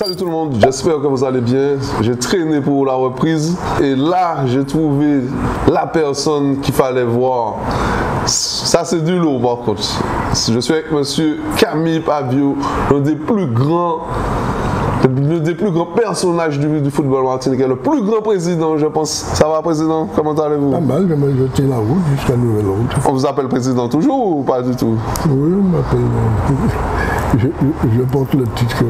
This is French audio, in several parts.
Salut tout le monde, j'espère que vous allez bien. J'ai traîné pour la reprise et là j'ai trouvé la personne qu'il fallait voir. Ça c'est du lourd par contre. Je suis avec monsieur Camille Pavio, l'un des plus grands personnages du football martiniquais, le plus grand président, je pense. Ça va, président? Comment allez-vous? Pas mal, je tiens la route jusqu'à nouvelle route. On vous appelle président toujours ou pas du tout? Oui, on m'appelle. Je porte le titre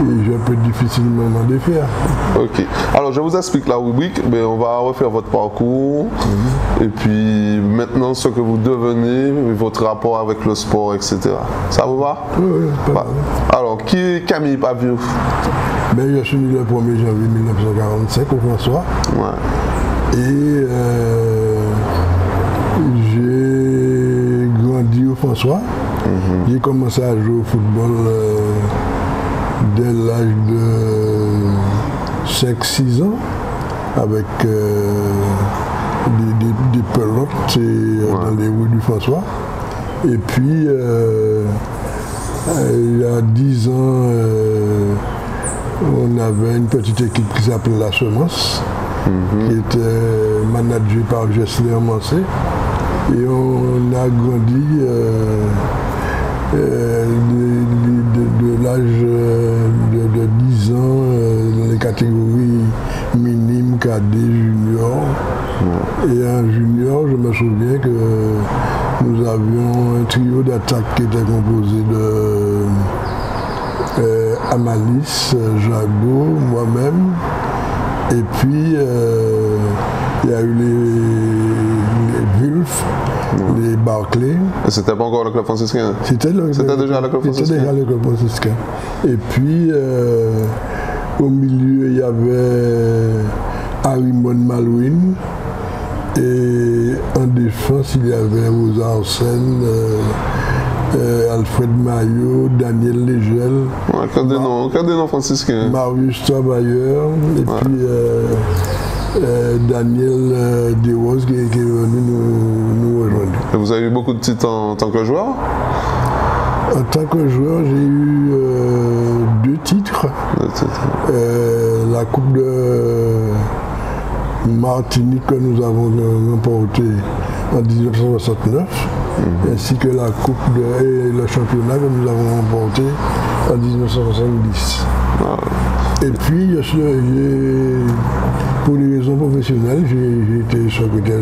et je peux difficilement m'en défaire. Ok. Alors, je vous explique la rubrique. Mais on va refaire votre parcours. Et puis, maintenant, ce que vous devenez, votre rapport avec le sport, etc. Ça vous va? Oui, pas mal. Alors, qui est Camille Pavio? Ben, je suis né le 1er janvier 1945 au François. Ouais. Et j'ai grandi au François. J'ai commencé à jouer au football dès l'âge de 5-6 ans avec des pelotes dans les rues du François. Et puis, il y a 10 ans, on avait une petite équipe qui s'appelait La Semence, qui était managée par Gessler Mancé. Et on a grandi de l'âge de 10 ans dans les catégories minimes, cadet, junior. Et en junior, je me souviens que nous avions un trio d'attaque qui était composé de Amalis, Jago, moi-même. Et puis, il y a eu les Wulf, les Barclay. Et c'était pas encore le club franciscain? C'était déjà le club franciscain? C'était déjà le club franciscain. Et puis, au milieu, il y avait Harimon Malouine. Et en défense, il y avait Rosa Arsène, Alfred Maillot, Daniel Légel. Ouais, que des noms franciscains. Marius Travailleur. Et puis Daniel Desroses qui est venu nous rejoindre. Et vous avez eu beaucoup de titres en tant que joueur? En tant que joueur, j'ai eu 2 titres. La Coupe de Martinique que nous avons remportée en 1969, ainsi que la Coupe et le championnat que nous avons remporté en 1970. Et puis, pour des raisons professionnelles, j'ai été secrétaire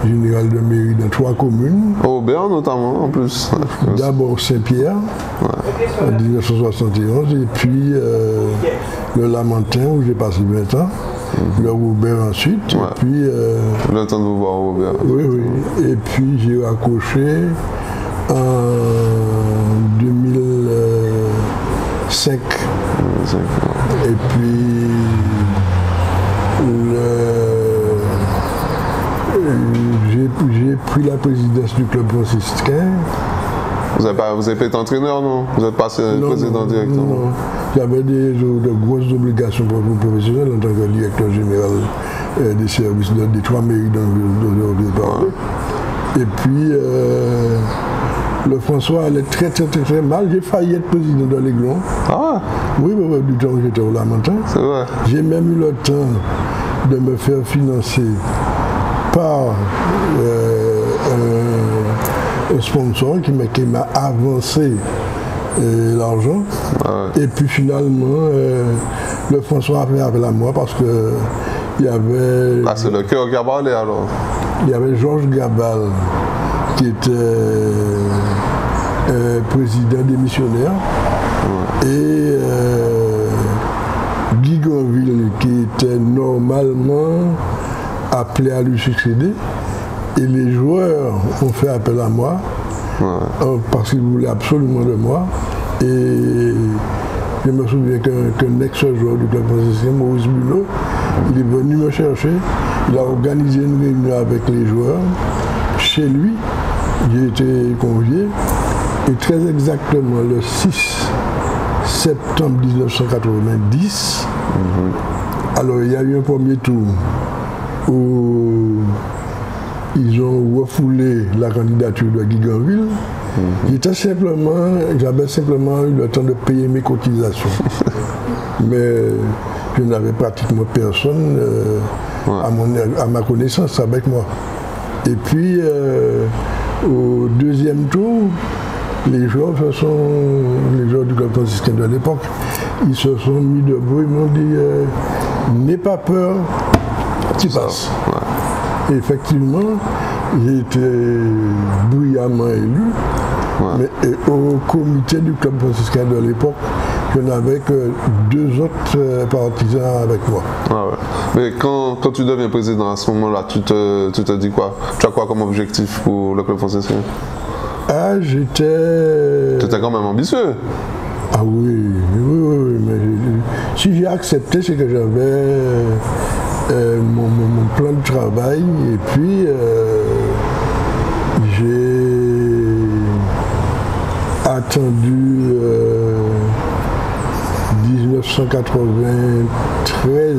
général de mairie dans 3 communes. Au Aubert notamment, en plus. D'abord Saint-Pierre, en 1971, et puis le Lamentin, où j'ai passé 20 ans. Le Robert ensuite, et puis... le temps de vous voir au Robert. Oui, oui. Et puis j'ai raccroché en 2005. Et puis j'ai pris la présidence du club franciscain. Vous n'avez pas été entraîneur, non? Vous êtes passé président directement? Non. J'avais de grosses obligations professionnelles en tant que directeur général des services des 3 mairies dont je parlais. Et puis, le François allait très mal. J'ai failli être président de l'Aiglon. Ah oui, du temps où j'étais au Lamentin. C'est vrai. J'ai même eu le temps de me faire financer par un sponsor qui m'a avancé l'argent. Et puis finalement, le François a fait appel à moi parce que il y avait... Ah, c'est le cœur qui a parlé alors? Il y avait Georges Gabal qui était président des missionnaires et Guy Granville qui était normalement appelé à lui succéder. Et les joueurs ont fait appel à moi parce qu'ils voulaient absolument de moi. Et je me souviens qu'un ex-joueur du club franciscain, Maurice Bulot, il est venu me chercher. Il a organisé une réunion avec les joueurs. Chez lui, j'ai été convié. Et très exactement le 6 septembre 1990, alors il y a eu un premier tour où ils ont refoulé la candidature de Guy Granville J'avais simplement eu le temps de payer mes cotisations. Mais je n'avais pratiquement personne à ma connaissance avec moi. Et puis, au deuxième tour, les joueurs du club franciscain de l'époque, ils se sont mis debout, ils m'ont dit n'aie pas peur, tu passes. Et effectivement, j'ai été brillamment élu, mais au comité du club franciscain de l'époque, je n'avais que 2 autres partisans avec moi. Mais quand tu deviens président à ce moment-là, tu te dis quoi? Tu as quoi comme objectif pour le club franciscain? J'étais... Tu étais quand même ambitieux. Ah oui, mais si j'ai accepté, c'est que j'avais mon plan de travail et puis j'ai attendu 1993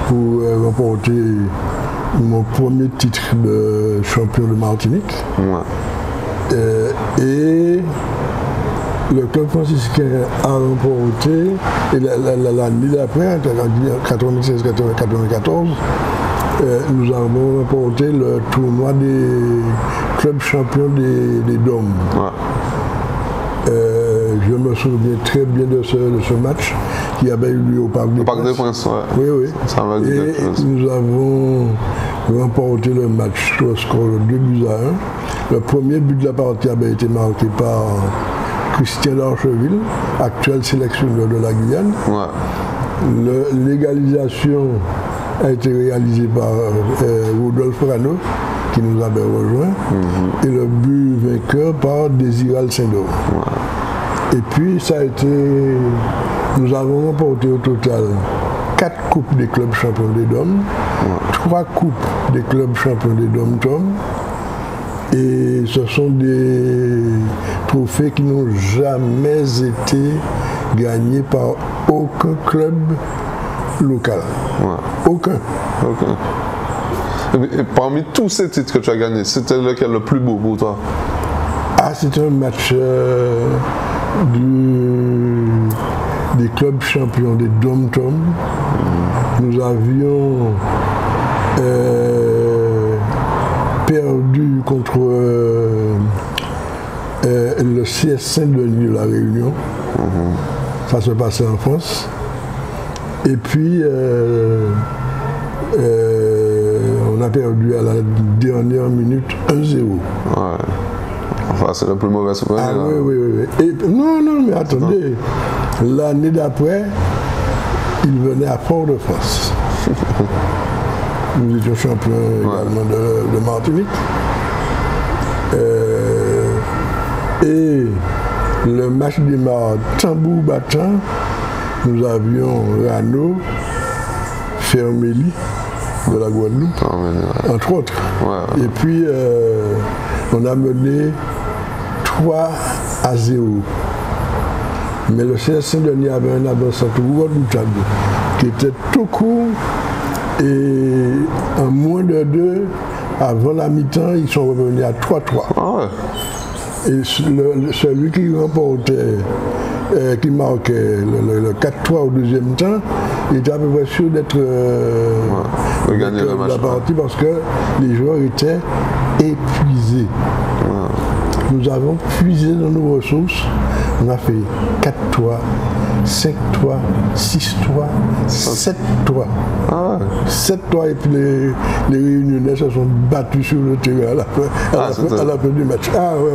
pour remporter mon premier titre de champion de Martinique. Et le club franciscain a remporté, et l'année d'après, en 96-94, nous avons remporté le tournoi des clubs champions des Dômes. Je me souviens très bien de ce match qui avait eu lieu au Parc des Princes. Oui. Et nous avons remporté le match au score de 2-1. Le premier but de la partie avait été marqué par Christian d'Archeville, actuel sélectionneur de la Guyane. L'égalisation a été réalisée par Rodolphe Rano, qui nous avait rejoint, et le but vainqueur par Désiral Saint-Dor. Et puis ça a été, nous avons remporté au total 4 coupes des clubs champions des Dômes, 3 coupes des clubs champions des Dômes-Tom, et ce sont des trophées qui n'ont jamais été gagnés par aucun club local. Aucun. Et parmi tous ces titres que tu as gagnés, c'était lequel le plus beau pour toi? C'était un match des clubs champions des Dom-Tom. Nous avions perdu contre le CS Saint-Denis de la Réunion. Ça se passait en France. Et puis, on a perdu à la dernière minute 1-0. Enfin, c'est le plus mauvais souvenir. Oui. Et, non, mais attendez. L'année d'après, il venait à Port-de-France. Nous étions champions également de Martinique. Et le match démarre tambour battant. Nous avions Rano, Ferméli de la Guadeloupe, entre autres. Et puis, on a mené 3-0. Mais le CS Saint-Denis avait un avançant redoutable qui était tout court et en moins de 2, avant la mi-temps, ils sont revenus à 3-3. Et celui qui remportait, qui marquait le 4-3 au deuxième temps, il était à peu près sûr d'être gagner le match, la partie parce que les joueurs étaient épuisés. Nous avons puisé dans nos ressources. On a fait 4-3, 5-3, 6-3, 7-3. 7-3 et puis les Réunionnais se sont battus sur le terrain à la fin du match.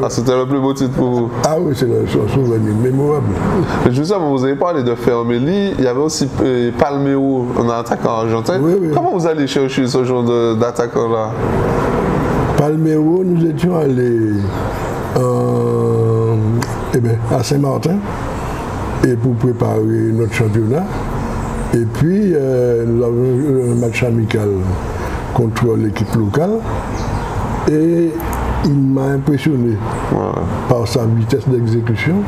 C'était le plus beau titre pour vous. Oui, c'est un souvenir mémorable. Justement, vous avez parlé de Ferméli, il y avait aussi Palmero, un attaquant argentin. Comment vous allez chercher ce genre d'attaquant-là? Palmero, nous étions allés à Saint-Martin et pour préparer notre championnat. Et puis nous avons eu un match amical contre l'équipe locale et il m'a impressionné par sa vitesse d'exécution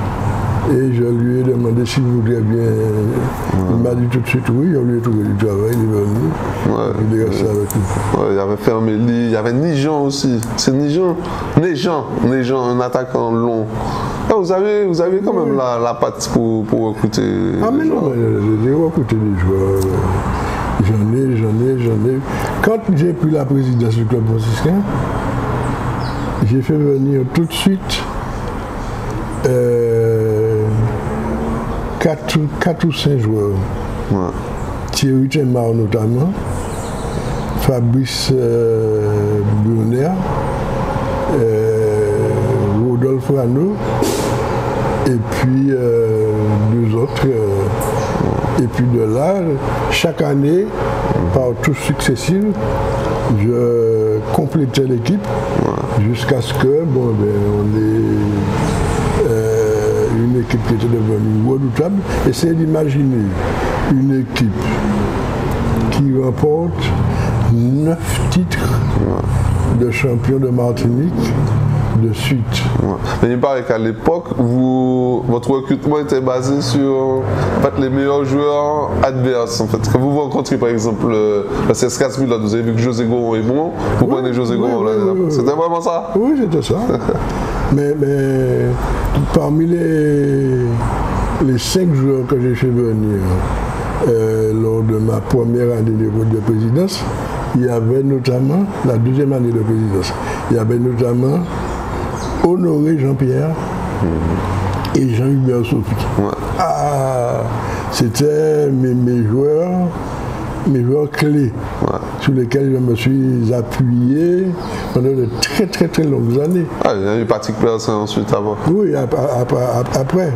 Et je lui ai demandé s'il voudrait bien. Il m'a dit tout de suite oui, on lui a trouvé du travail, il est venu. Il est resté avec nous. Il y avait Fermeli, il y avait Nijan aussi. C'est Nijan, un attaquant long. Ah, vous avez quand même la patte pour recruter. Ah, mais non, j'ai recruté des joueurs. J'en ai. Quand j'ai pris la présidence du club franciscain, j'ai fait venir tout de suite 4 ou 5 joueurs. Ouais. Thierry Temar notamment, Fabrice Brunner, Rodolphe Rano, et puis 2 autres. Et puis de là, chaque année, par tous successifs, je complétais l'équipe jusqu'à ce que, on ait une équipe qui était devenue redoutable. Essayez d'imaginer une équipe qui remporte 9 titres de champion de Martinique de suite. Mais il paraît qu'à l'époque, votre recrutement était basé sur les meilleurs joueurs adverses. En fait. Quand vous rencontrez par exemple le CSKA Smilot, vous avez vu que José Goron est bon, vous prenez José Goron. C'était vraiment ça? Oui, c'était ça. mais parmi les 5 joueurs que j'ai fait venir lors de ma première année de présidence, il y avait notamment, la deuxième année de présidence, il y avait notamment Honoré Jean-Pierre et Jean-Hubert Sophie. Ah, c'était mes joueurs clés sur lesquels je me suis appuyé pendant de très longues années. Ah, il y a eu Patrick Persin ensuite avant. Oui, après.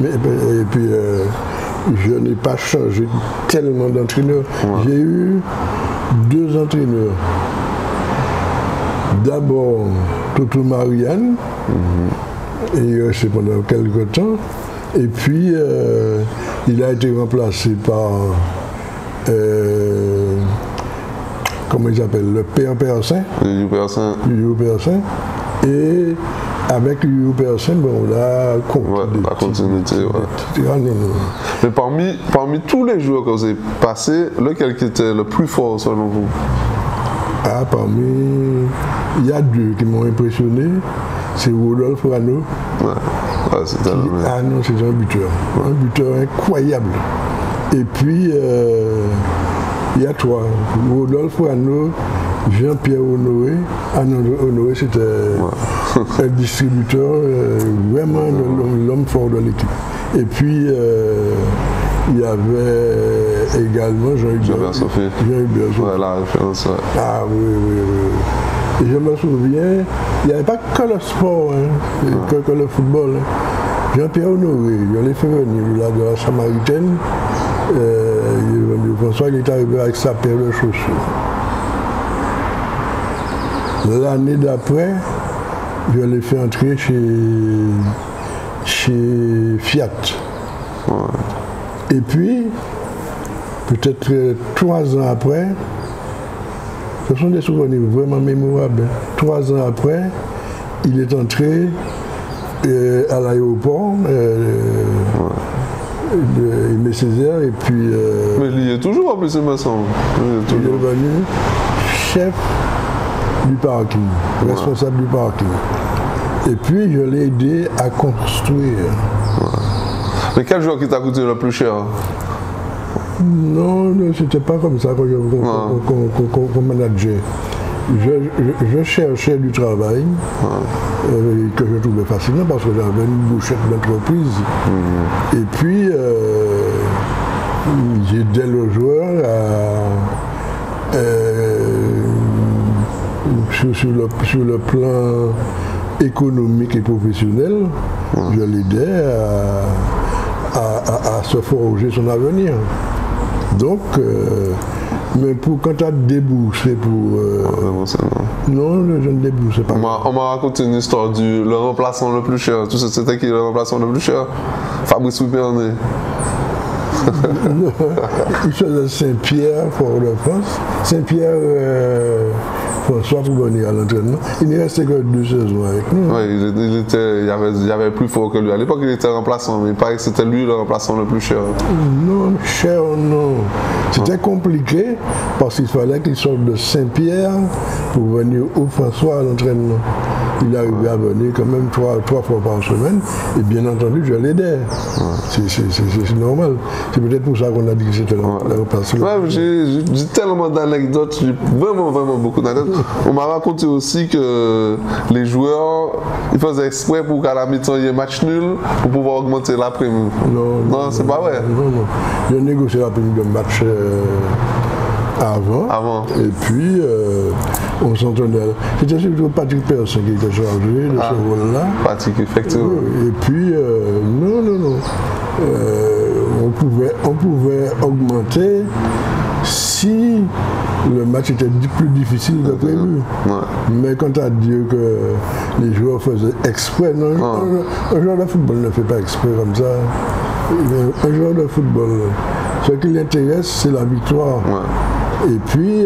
Et puis, je n'ai pas changé tellement d'entraîneurs. J'ai eu 2 entraîneurs. D'abord, Toto Marianne, et il est resté pendant quelques temps. Et puis, il a été remplacé par, comment il s'appelle, le père Persin. Liu Persin. Et avec Liu Persin, on a la continuité. Mais parmi tous les joueurs que vous avez passés, lequel qui était le plus fort selon vous? Ah, il y a 2 qui m'ont impressionné. C'est Rodolphe Rano. C'est un buteur incroyable. Et puis, il y a 3. Rodolphe Rano, Jean-Pierre Honoré. Honoré, c'était un distributeur, vraiment l'homme fort de l'équipe. Et puis, il y avait également Jean-Hubert Sophie. La référence. Ah oui. Et je me souviens, il n'y avait pas que le sport, que le football. Jean-Pierre Honoré, je l'ai fait venir là, de la Samaritaine. François, il est arrivé avec sa paire de chaussures. L'année d'après, je l'ai fait entrer chez Fiat. Et puis, peut-être 3 ans après, ce sont des souvenirs vraiment mémorables. 3 ans après, il est entré à l'aéroport Aimé Césaire et puis... Mais il y est toujours en plus, il me semble. Il est devenu chef du parking, responsable du parking. Et puis je l'ai aidé à construire. Mais quel joueur qui t'a coûté le plus cher? Non, c'était pas comme ça qu'on manageait. Je cherchais du travail que je trouvais fascinant parce que j'avais une bouchette d'entreprise. Et puis, j'aidais le joueur sur le plan économique et professionnel, je l'aidais à se forger son avenir. Donc, mais quant à débourser pour... non, je ne déboursais pas. On m'a raconté une histoire le remplaçant le plus cher. Tu sais, c'était qui le remplaçant le plus cher? Fabrice Wiperné. Il faisait Saint-Pierre, Fort-de-France. Saint-Pierre, François pour venir à l'entraînement. Il n'y restait que 2 saisons avec nous. Ouais, il y avait plus fort que lui. À l'époque, il était remplaçant, mais il paraît que c'était lui le remplaçant le plus cher. Non, cher, non. C'était compliqué parce qu'il fallait qu'il sorte de Saint-Pierre pour venir au François à l'entraînement. Il arrivait à venir quand même 3 fois par semaine et bien entendu, je l'aidais. C'est normal. C'est peut-être pour ça qu'on a dit que c'était le remplaçant. Ouais, j'ai tellement d'anecdotes, j'ai vraiment beaucoup d'anecdotes. On m'a raconté aussi que les joueurs, ils faisaient exprès pour qu'à la mi-temps il y ait match nul pour pouvoir augmenter la prime. Non, c'est pas vrai. Non. J'ai négocié la prime de match avant. Et puis, on s'entendait. C'était surtout Patrick Persson qui était chargé de ce rôle-là. Patrick, effectivement. Et puis, non. On pouvait augmenter si le match était plus difficile que prévu. Mais quant à dire que les joueurs faisaient exprès, non, un joueur de football ne fait pas exprès comme ça. Un joueur de football, ce qui l'intéresse, c'est la victoire. Et puis,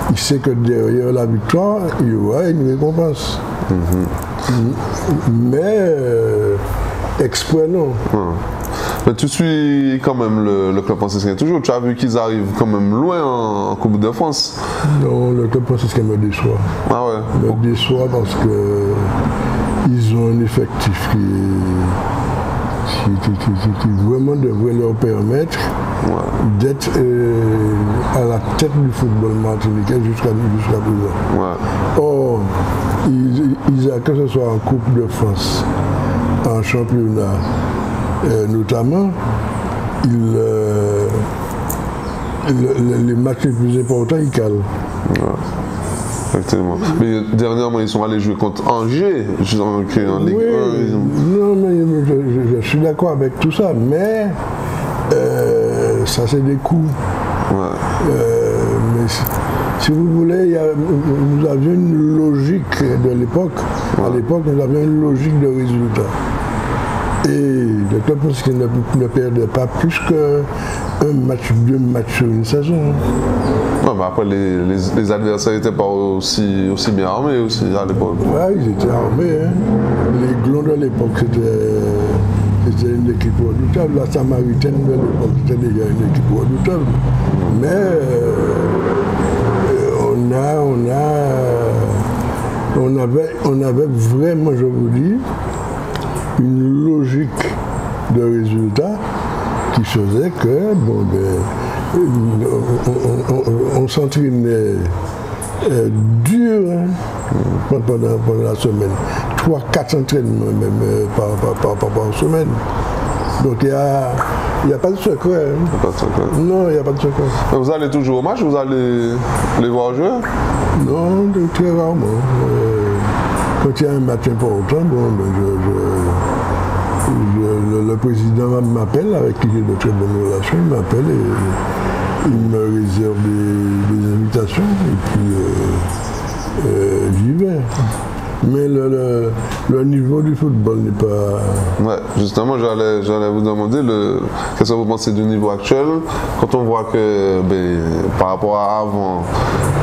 il sait que derrière la victoire, il y aura une récompense. Mais exprès, non. Mais tu suis quand même le club franciscain toujours. Tu as vu qu'ils arrivent quand même loin en Coupe de France. Non, le club franciscain me déçoit. Ah ouais. Me déçoit parce qu'ils ont un effectif qui vraiment devrait leur permettre d'être à la tête du football martiniquais jusqu'à présent. Or, que ce soit en Coupe de France, en championnat, notamment, les matchs les plus importants, ils calent. Effectivement. Mais dernièrement, ils sont allés jouer contre Angers, en Ligue 1. Non, mais je suis d'accord avec tout ça, mais ça c'est des coups. Mais si vous voulez, nous avions une logique de l'époque. À l'époque, nous avions une logique de résultat. Et le club ne perdait pas plus qu'un match, 2 matchs sur une saison. Ouais, mais après, les adversaires n'étaient pas aussi bien armés aussi à l'époque. Oui, ils étaient armés. Hein. Les Glons de l'époque, c'était une équipe redoutable. La Samaritaine de l'époque, c'était déjà une équipe redoutable. Mais on avait vraiment, je vous dis, une logique de résultat qui faisait que on s'entraînait dur pendant la semaine. 3-4 entraînements même par semaine. Donc il n'y a pas de secret. Hein. Non, il n'y a pas de secret. Mais vous allez toujours au match? Vous allez les voir jouer? Non, très rarement. Quand il y a un match important, le président m'appelle, avec qui j'ai de très bonnes relations, il m'appelle et il me réserve des invitations et puis j'y vais. Mais le niveau du football n'est pas... Ouais, justement, j'allais vous demander qu'est-ce que vous pensez du niveau actuel, quand on voit que par rapport à avant,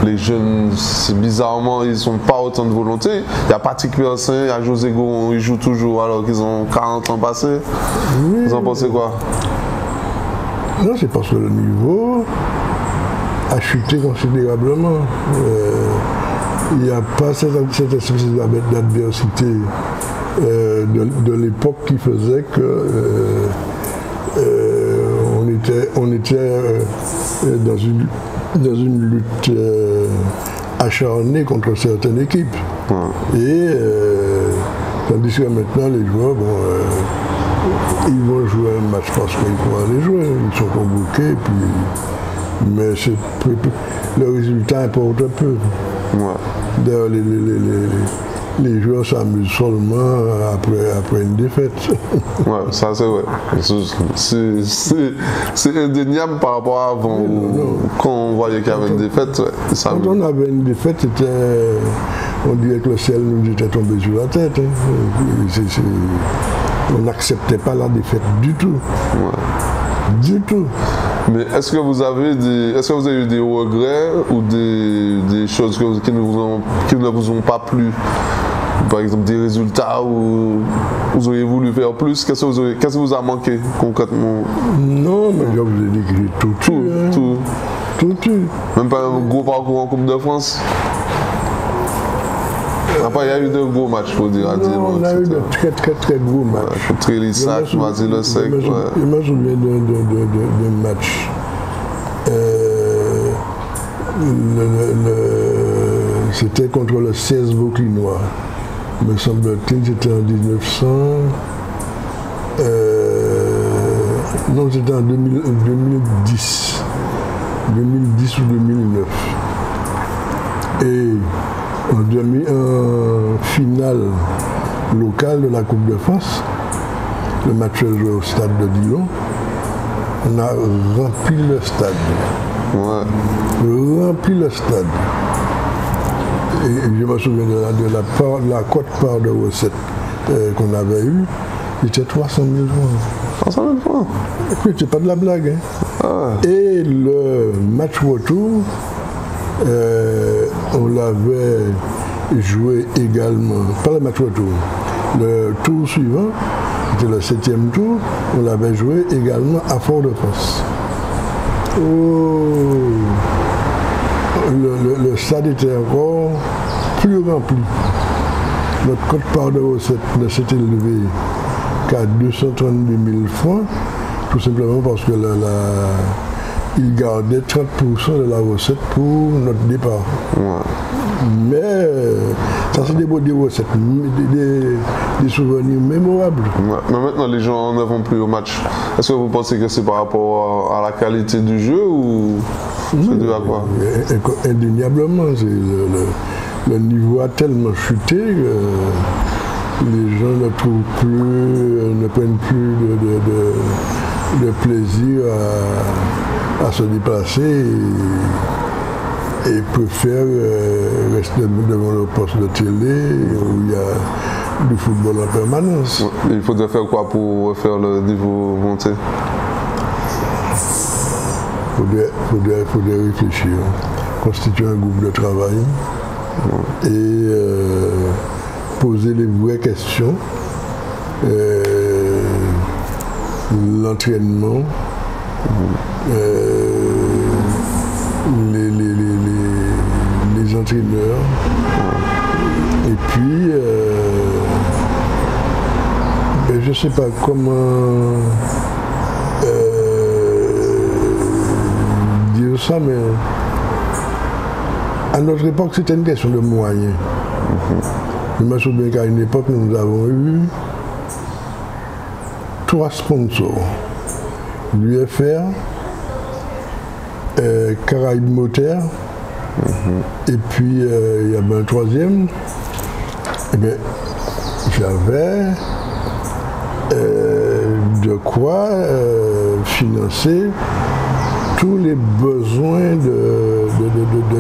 les jeunes, bizarrement, ils n'ont pas autant de volonté. Il y a Patrick Persson, il y a José Goron, ils jouent toujours alors qu'ils ont 40 ans passés. Oui. Vous en pensez quoi? Non, c'est parce que le niveau a chuté considérablement. Il n'y a pas cette espèce d'adversité de l'époque qui faisait que on était dans une lutte acharnée contre certaines équipes. Et tandis que maintenant les joueurs, ils vont jouer un match parce qu'ils vont aller jouer, ils sont convoqués, mais le résultat importe peu. D'ailleurs, les joueurs s'amusent seulement après une défaite. Ouais, ça c'est vrai. C'est indéniable par rapport à avant, quand on voyait qu'il y avait une défaite. Quand on avait une défaite, on dirait que le ciel nous était tombé sur la tête. On n'acceptait pas la défaite du tout. Du tout. Mais est-ce que vous avez eu des regrets ou des choses qui ne vous ont pas plu? Par exemple, des résultats où vous auriez voulu faire plus? Qu'est-ce que vous a manqué concrètement? Non, mais je vous ai dit que j'ai tout. Même pas un gros parcours en Coupe de France? Après, il y a eu de gros matchs, il faut dire. Non, on a eu de très gros matchs. Contre Trélissac, Noisy-le-Sec. Je me souviens d'un match. C'était contre le 16 Vauclinois. Me semble-t-il, c'était en 1900. Non, c'était en 2010. 2010 ou 2009. Et en finale locale de la Coupe de France, le match est joué au stade de Dillon. On a rempli le stade. Ouais. Rempli le stade. Et je me souviens de la quote-part de recettes qu'on avait eue, c'était 300 000 francs. 300 000 francs? Écoute, c'est pas de la blague. Hein. Ah. Et le match retour, on l'avait joué également, pas le match retour, le tour suivant, c'était le 7e tour, on l'avait joué également à Fort-de-France. Oh. Le stade était encore plus rempli. Notre quote-part de recettes ne s'était élevée qu'à 232 000 francs, tout simplement parce que il gardait 30% de la recette pour notre départ. Ouais. Mais ça c'est des recettes, des souvenirs mémorables. Ouais. Mais maintenant les gens ne vont plus au match. Est-ce que vous pensez que c'est par rapport à la qualité du jeu ou c'est dû à quoi? Indéniablement, le niveau a tellement chuté que les gens ne prennent plus de plaisir à se déplacer et préfèrent rester devant le poste de télé où il y a du football en permanence. Il faudrait faire quoi pour faire le niveau monter? Il faudrait réfléchir, constituer un groupe de travail et poser les vraies questions. L'entraînement, les entraîneurs, et puis je ne sais pas comment dire ça, mais à notre époque c'était une question de moyens. Je me souviens qu'à une époque nous avons eu 3 sponsors, l'UFR, Caraïbes Moteur, et puis il y avait un 3e. Eh bien, j'avais de quoi financer tous les besoins de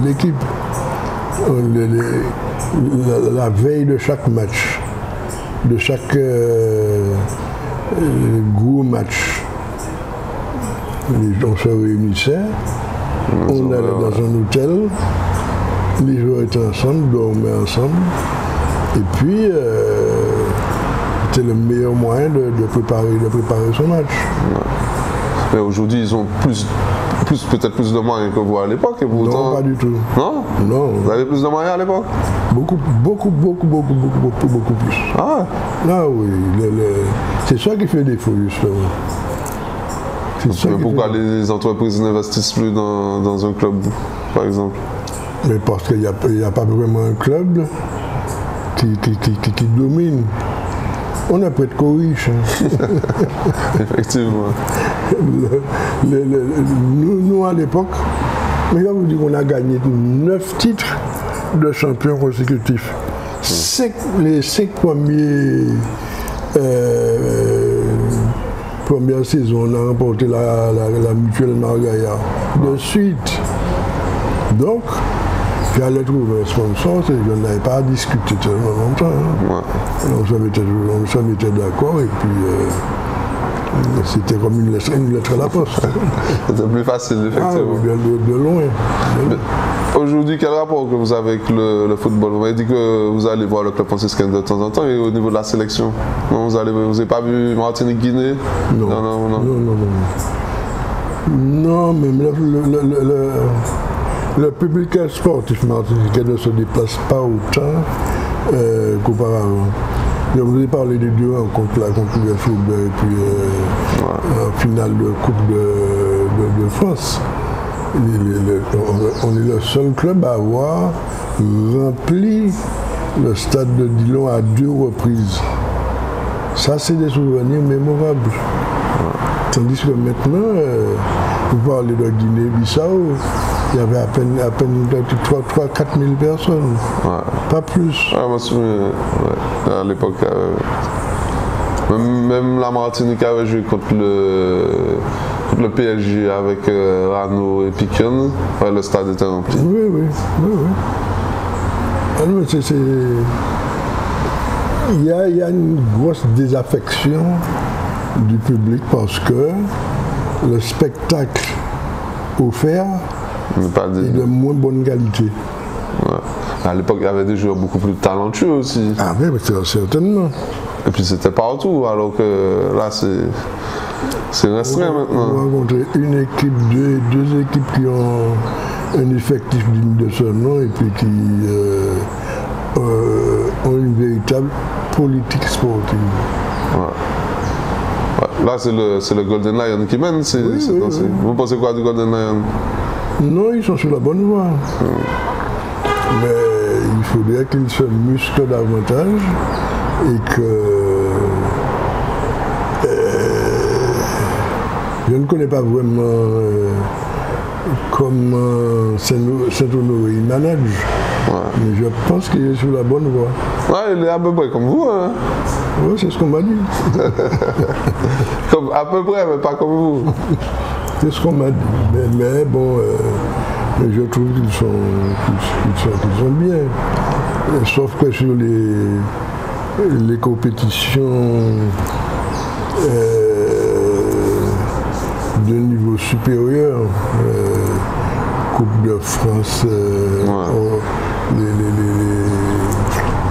l'équipe. La veille de chaque match, de chaque gros match, on se réunissait, on allait dans un hôtel, les joueurs étaient ensemble, dormaient ensemble, et puis c'était le meilleur moyen de préparer son match. Mais aujourd'hui, ils ont peut-être plus de moyens que vous à l'époque. Non, pas du tout. Non? Non. Vous avez plus de moyens à l'époque? Beaucoup plus. Ah? Ah oui, c'est ça qui fait défaut, justement. Mais pourquoi les entreprises n'investissent plus dans un club, par exemple? Mais parce qu'il n'y a pas vraiment un club qui domine. On est près de Coriche. Effectivement. Nous, à l'époque, mais là, vous dites qu'on a gagné 9 titres de champions consécutifs. Les 5 premières saisons, on a remporté la Mutuelle Margaillard de suite. Donc, j'allais trouver un sponsor, je n'avais pas à discuter tellement longtemps. Hein. Ouais. On se mettait d'accord et puis C'était comme une lettre à la poste. C'était plus facile, effectivement. De loin. Aujourd'hui, quel rapport que vous avez avec le football? Vous m'avez dit que vous allez voir le club franciscain de temps en temps, et au niveau de la sélection, non, vous n'avez pas vu Martinique-Guinée? Non. Non, même le public sportif martiniquais ne se déplace pas autant qu'auparavant. Je vous ai parlé des deux rencontres là, contre le football et puis en finale de Coupe de France. On est le seul club à avoir rempli le stade de Dillon à 2 reprises. Ça, c'est des souvenirs mémorables. Tandis que maintenant, vous parlez de Guinée-Bissau, il y avait à peine 3-4 000 personnes, pas plus. Je me souviens, à l'époque, même la Martinique avait joué contre le PSG avec Rano et Piquion, le stade était rempli. Oui. Alors, il y a une grosse désaffection du public parce que le spectacle offert est de moins bonne qualité. Ouais. À l'époque, il y avait des joueurs beaucoup plus talentueux aussi. Ah oui, certainement. Et puis c'était partout, alors que là, c'est restreint maintenant. On a rencontré une équipe, deux équipes qui ont un effectif digne de ce nom et puis qui ont une véritable politique sportive. Ouais. Là, c'est le Golden Lion qui mène. Oui. Vous pensez quoi du Golden Lion? Non, ils sont sur la bonne voie. Mais il faudrait qu'ils se musclent davantage et que je ne connais pas vraiment comment Saint-Honoré manage. Mais je pense qu'il est sur la bonne voie. Ouais, il est à peu près comme vous, hein? Oui, c'est ce qu'on m'a dit. À peu près, mais pas comme vous. C'est ce qu'on m'a dit. Mais bon, je trouve qu'ils sont bien. Sauf que sur les compétitions de niveau supérieur, Coupe de France,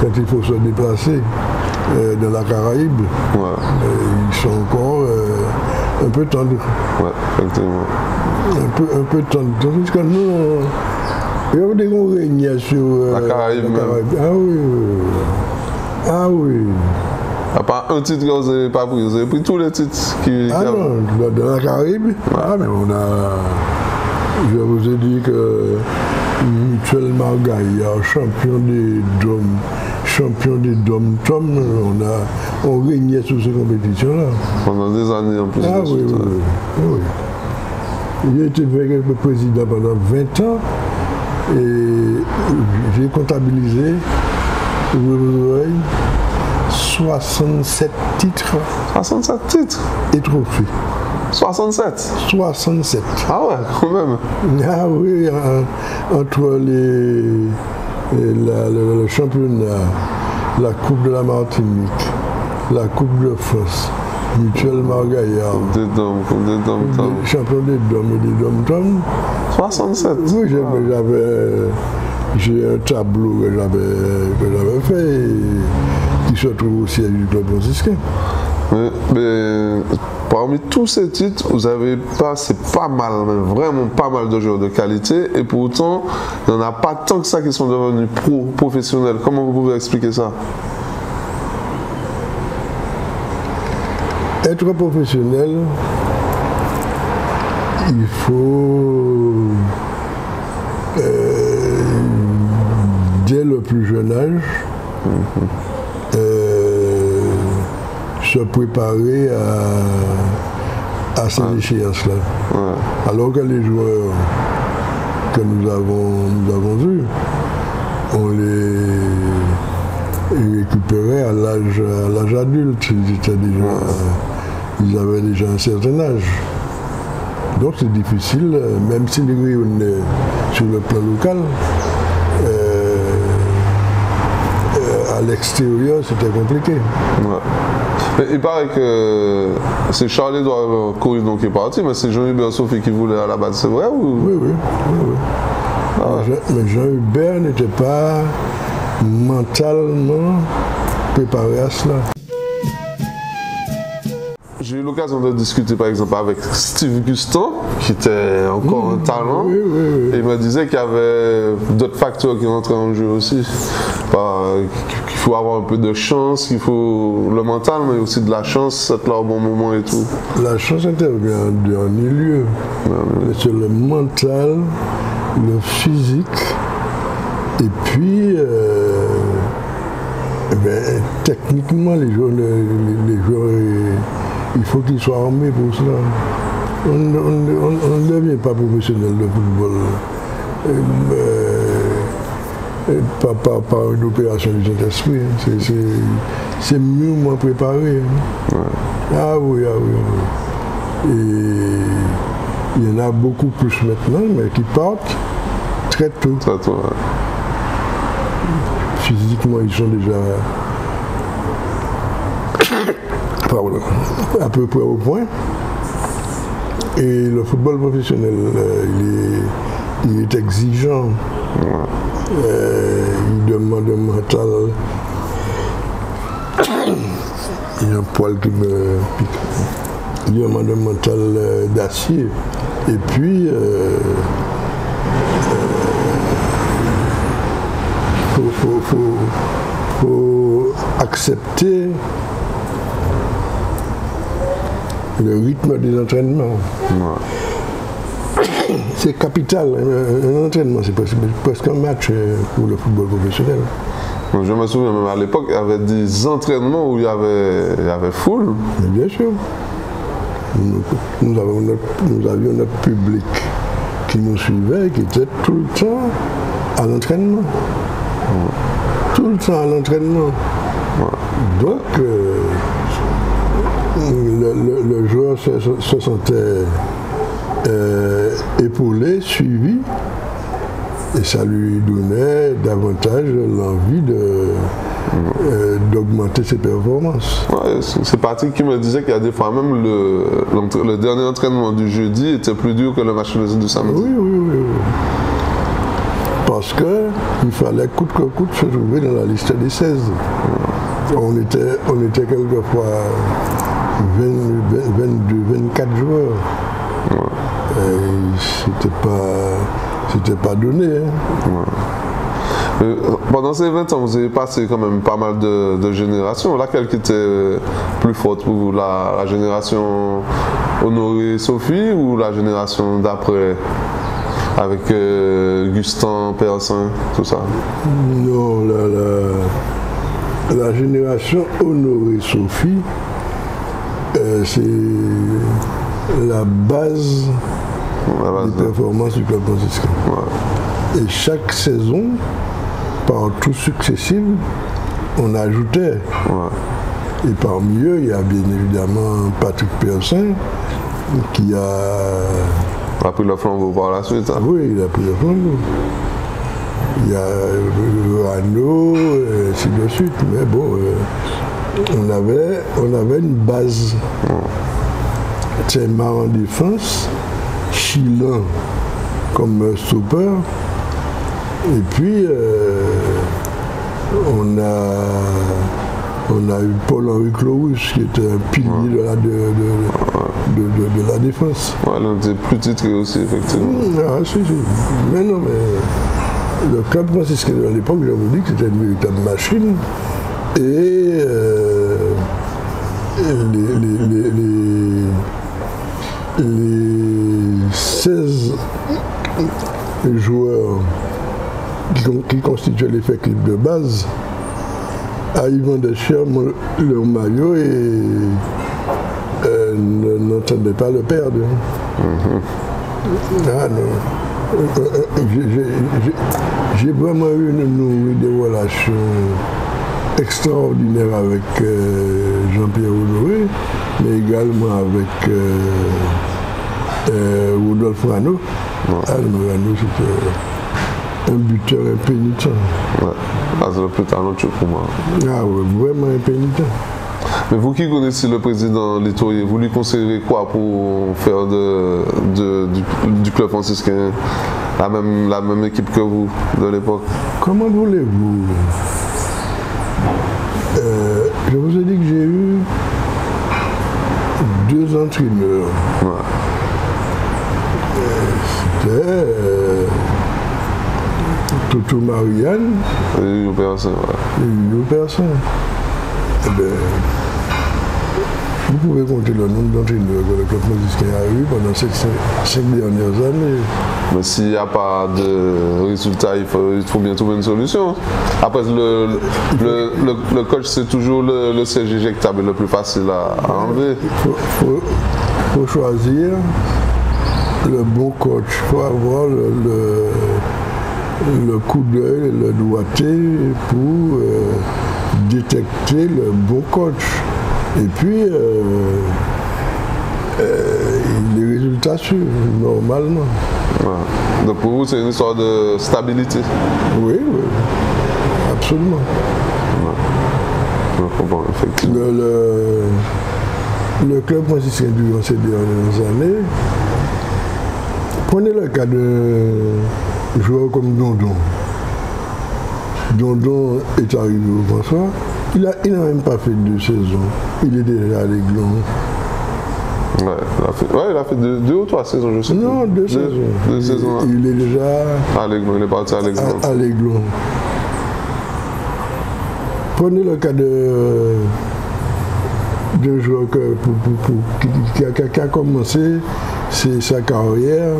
quand il faut se déplacer dans la Caraïbe, ils sont encore un peu tendres. Ouais, effectivement. Un peu tendres. Tandis que nous, il y a des gros régnés sur la Caraïbe. Ah oui. À part un titre que vous n'avez pas pris, vous avez pris tous les titres qui... non, dans la Caraïbe, mais on a... Je vous ai dit que Mutuel Margaillard, champion des dom-tom, on régnait sur ces compétitions-là. Pendant des années en plus. Ah oui. J'ai été président pendant 20 ans et j'ai comptabilisé, 67 titres. 67 titres et trophées. 67. Ah ouais, quand même. Ah oui, entre le championnat, la Coupe de la Martinique, la Coupe de France, Mutuel Margaillard, champion des Dom et des Dom-Tom. 67. Oui, j'ai un tableau que j'avais fait et qui se trouve au siège du club franciscain. Mais parmi tous ces titres, vous avez passé pas mal, vraiment pas mal de joueurs de qualité, et pourtant, il n'y en a pas tant que ça qui sont devenus professionnels. Comment vous pouvez expliquer ça? Être professionnel, il faut, dès le plus jeune âge, se préparer à ces échéances-là. Alors que les joueurs que nous avons vus, on les récupérait à l'âge adulte. Ils avaient déjà un certain âge. Donc c'est difficile, même s'ils rayonnaient sur le plan local. À l'extérieur, c'était compliqué. Mais il paraît que c'est Charles-Édouard Corridon qui est parti, mais c'est Jean-Hubert Sophie qui voulait à la base, c'est vrai ou... Oui. Ah. Mais Jean-Hubert n'était pas mentalement préparé à cela. J'ai eu l'occasion de discuter par exemple avec Steve Guston, qui était encore un talent, Oui. et il me disait qu'il y avait d'autres facteurs qui rentraient en jeu aussi. Qu'il faut avoir un peu de chance, qu'il faut le mental, mais aussi de la chance, être là au bon moment et tout. La chance intervient en dernier lieu. C'est le mental, le physique, et puis techniquement les joueurs, il faut qu'ils soient armés pour cela. On ne devient pas professionnel de football par une opération du Saint-Esprit. C'est mieux moins préparé. Ah oui. Et il y en a beaucoup plus maintenant, mais qui partent très tôt. Physiquement, ils sont déjà à peu près au point. Et le football professionnel, il est exigeant. Il demande un mental. Il y a un poil qui me pique. Il demande un mental d'acier. Et puis, faut accepter le rythme des entraînements. C'est capital. Un entraînement, c'est presque un match pour le football professionnel. Je me souviens même à l'époque, il y avait des entraînements où il y avait foule. Mais bien sûr. Nous avions notre public qui nous suivait, qui était tout le temps à l'entraînement. Tout le temps à l'entraînement. Donc, le joueur se sentait épaulé, suivi, et ça lui donnait davantage l'envie d'augmenter ses performances. Ouais, c'est Patrick qui me disait qu'il y a des fois même le dernier entraînement du jeudi était plus dur que le match du samedi. Oui. Parce qu'il fallait coûte que coûte se trouver dans la liste des 16. On était quelquefois 22, 24 joueurs. C'était pas donné. Pendant ces 20 ans, vous avez passé quand même pas mal de générations. Laquelle qui était plus forte pour vous? La génération Honoré Sophie ou la génération d'après avec Guston, Persin, tout ça? Non, la génération Honoré Sophie, c'est la base des performances du club franciscain. Et chaque saison, par tout successif, on ajoutait. Et parmi eux, il y a bien évidemment Patrick Persin qui a pris le flambeau par la suite. Hein. Oui, il a pris le flambeau. Il y a Rano, et ainsi de suite. Mais bon, on avait une base. Théma en défense, Chilan comme stopper. Et puis, on a eu Paul-Henri Clorus qui était un pilier de la défense. Ouais, donc c'est plus titré aussi, effectivement. Si. Mais non, mais le club franciscain à l'époque, je vous dis que c'était une véritable machine. Et les 16 joueurs qui constituaient l'effectif de base, à Yvan Deschamps, leur maillot et n'entendaient pas le perdre. Ah non. J'ai vraiment eu des relations extraordinaires avec Jean-Pierre Honoré, mais également avec Rodolphe Rano. Rano, c'était un buteur impénitent. Ouais, c'est le plus talentueux pour moi. Ah oui, vraiment impénitent. Mais vous qui connaissez le président Létourier, vous lui conseillerez quoi pour faire du club franciscain la même équipe que vous de l'époque? Comment voulez-vous? Je vous ai dit que j'ai eu 2 entraîneurs. Ouais. C'était Toto Marianne et Hugo Persson. Ouais. Hugo Persson. Eh bien, vous pouvez compter le nombre d'entraîneurs que le club franciscain a eu pendant ces 5 dernières années. Mais s'il n'y a pas de résultat, il faut bien trouver une solution. Après, le coach, c'est toujours le siège éjectable le plus facile à enlever. Il faut choisir le bon coach. Il faut avoir le coup d'œil, le doigté pour détecter le bon coach. Et puis, les résultats suivent normalement. Ouais. Donc pour vous, c'est une histoire de stabilité? Oui, oui, absolument. Ouais. Je comprends, effectivement. Le club franciscain durant ces dernières années, prenez le cas d'un joueur comme Dondon. Dondon est arrivé au François. Il n'a même pas fait 2 saisons. Il est déjà à l'Aiglon. Ouais, il a fait 2 ou 3 saisons, je sais plus. Non, 2 saisons. 2 saisons. Il est déjà à l'Aiglon, il est parti à l'Aiglon. À l'Aiglon. Prenez le cas d'un joueur qui a commencé sa carrière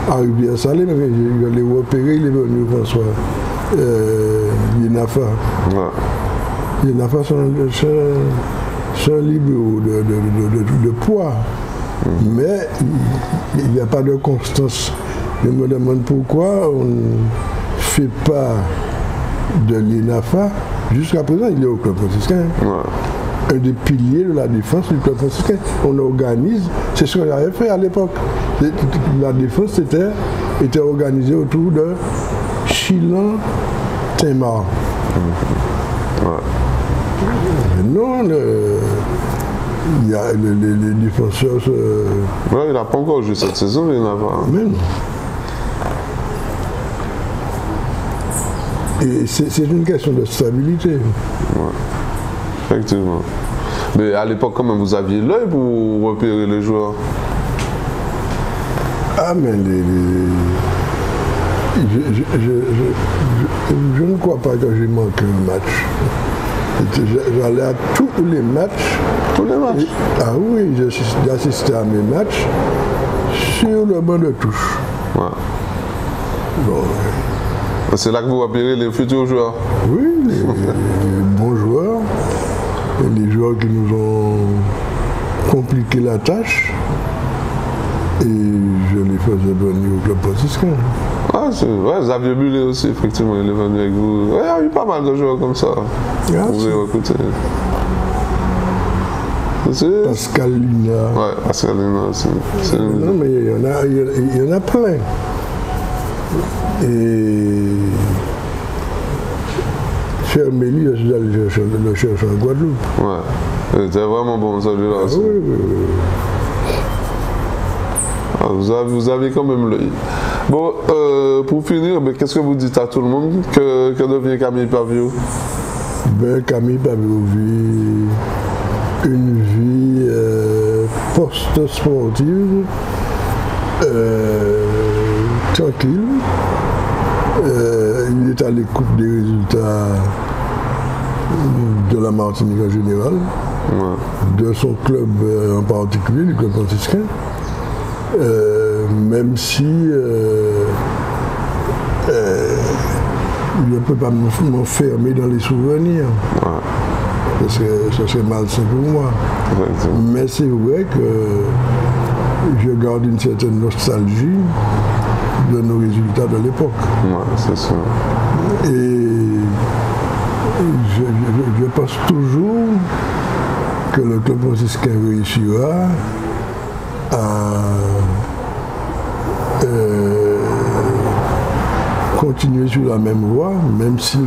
à Rivière-Salée, mais je l'ai repéré, il est venu au François. Yenafa. Ouais. Yenafa, c'est un libéraux de poids, mais il n'y a pas de constance. Je me demande pourquoi on ne fait pas de l'INAFA. Jusqu'à présent, il est au club franciscain. Ouais. Un des piliers de la défense du club franciscain. On organise, c'est ce qu'on avait fait à l'époque. La défense était organisée autour de Chilan Temar. Ouais. Non, il y a les défenseurs. Ouais, il n'a pas encore joué cette saison, il n'a pas. Même. Et c'est une question de stabilité. Ouais. Effectivement. Mais à l'époque, quand même, vous aviez l'œil pour repérer les joueurs. Ah, mais je ne crois pas que j'ai manqué un match. J'allais à tous les matchs. Tous les matchs? Ah oui, j'assistais à mes matchs sur le banc de touche. Ouais. Bon, c'est là que vous repérez les futurs joueurs? Oui, les bons joueurs, et les joueurs qui nous ont compliqué la tâche. Et je les faisais venir au club franciscain. Ah, ouais, Xavier Bullet aussi, effectivement, il est venu avec vous. Ouais, il y a eu pas mal de joueurs comme ça. Vous avez recruté. Pascal Lina. Ouais, Pascal Lina aussi. Non, mais il y en a plein. Et Ferméli, je suis allé le chercher en Guadeloupe. Ouais, il était vraiment bon celui-là aussi. Oui. Ah, vous avez quand même l'œil. Bon, pour finir, qu'est-ce que vous dites à tout le monde? Que devient Camille Pavio? Camille Pavio vit une vie post-sportive, tranquille. Il est à l'écoute des résultats de la Martinique en général, de son club en particulier, du club franciscain. Même si je ne peux pas m'enfermer dans les souvenirs, parce que ça serait malsain pour moi. Mais c'est vrai que je garde une certaine nostalgie de nos résultats de l'époque. C'est sûr. Et je pense toujours que le club franciscain réussira à continuer sur la même voie, même s'il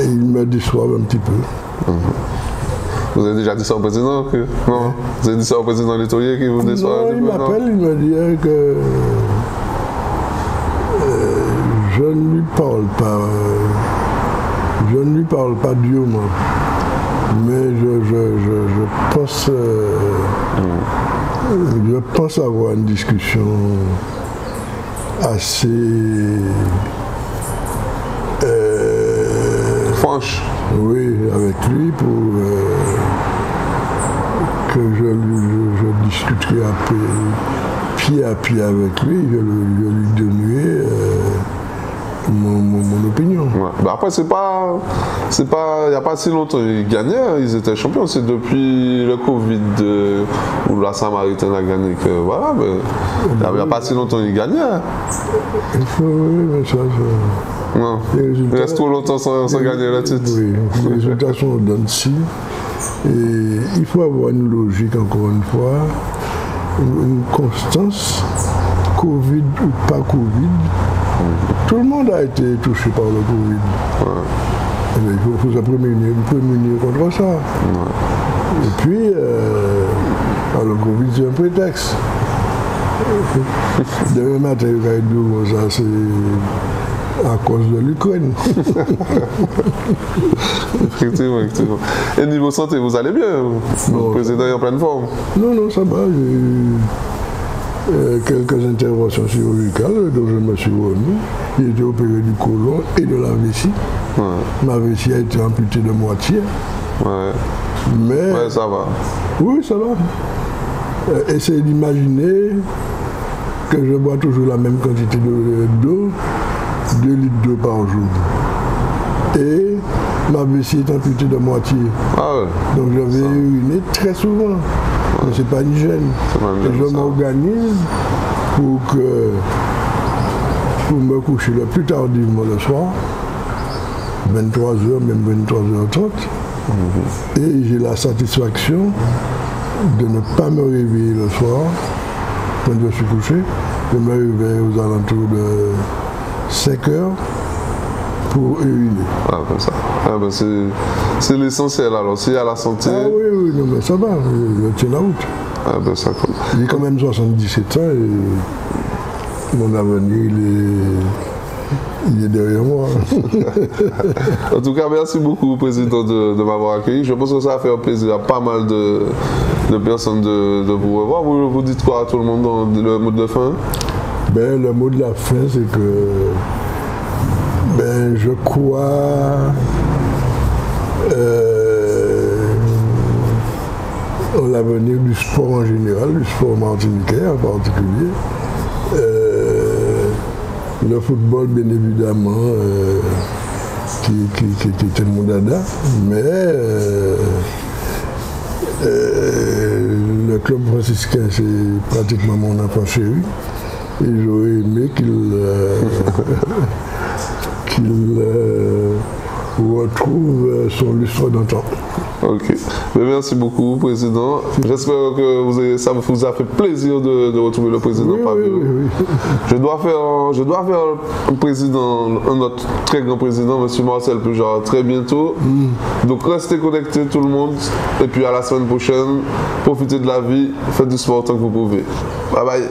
me déçoit un petit peu. Vous avez déjà dit ça au président non? Vous avez dit ça au président Létoyer qui vous déçoit? Non, il m'appelle, il me dit que je ne lui parle pas. Je ne lui parle pas durement. Mais je pense avoir une discussion assez franche. Oui, avec lui pour que je discuterai un peu pied à pied avec lui, je lui donnerai mon opinion. Ouais. Bah après, il n'y a pas si longtemps, ils gagnaient, ils étaient champions. C'est depuis le Covid où la Samaritaine a gagné que voilà, mais il n'y a pas si longtemps, ils gagnaient. Oui, mais ça. Non. Il reste trop longtemps sans gagner la titre. Oui, les résultats sont dans le si. Et il faut avoir une logique, encore une fois, une constance, Covid ou pas Covid. Tout le monde a été touché par le Covid. Ouais. Il faut se prémunir contre ça. Ouais. Et puis, le Covid, c'est un prétexte. Demain matin, il va être dur, ça, c'est à cause de l'Ukraine. Effectivement. Et niveau santé, vous allez bien? Le président est en pleine forme? Non, ça va. J'ai eu quelques interventions chirurgicales dont je me suis remis. J'ai été opéré du côlon et de la vessie. Ouais. Ma vessie a été amputée de moitié. Ouais. Mais ouais, ça va. Oui, ça va. Essayez d'imaginer que je bois toujours la même quantité d'eau, 2 litres d'eau par jour. Et ma vessie est amputée de moitié. Ah ouais. Donc je vais uriner très souvent. Ouais. Mais ce n'est pas une gêne. Je m'organise pour me coucher le plus tardivement le soir, 23h, même 23h30. Et j'ai la satisfaction de ne pas me réveiller le soir quand je suis couché. Je me réveille aux alentours de 5 heures pour uriner. Ah, comme ça. Ah, ben c'est l'essentiel alors. S'il y a la santé. Ah oui, non, mais ça va, je tiens la route. Ah, ben ça compte. J'ai quand même 77 ans et mon avenir, il est derrière moi. En tout cas, merci beaucoup, Président, de m'avoir accueilli. Je pense que ça va faire plaisir à pas mal de personnes de vous revoir. Vous dites quoi à tout le monde dans le mot de fin? Ben, le mot de la fin, c'est que je crois en l'avenir du sport en général, du sport martiniquais en particulier. Le football, bien évidemment, qui était mon dada, mais le club franciscain, c'est pratiquement mon enfant chéri. Et j'aurais aimé qu'il retrouve son lustre d'antan. Ok. Mais merci beaucoup, Président. J'espère que ça vous a fait plaisir de retrouver le Président Pavillon. Oui. Je dois faire un président, un autre très grand président, M. Marcel Pujol, très bientôt. Donc restez connectés tout le monde. Et puis à la semaine prochaine, profitez de la vie, faites du sport tant que vous pouvez. Bye bye.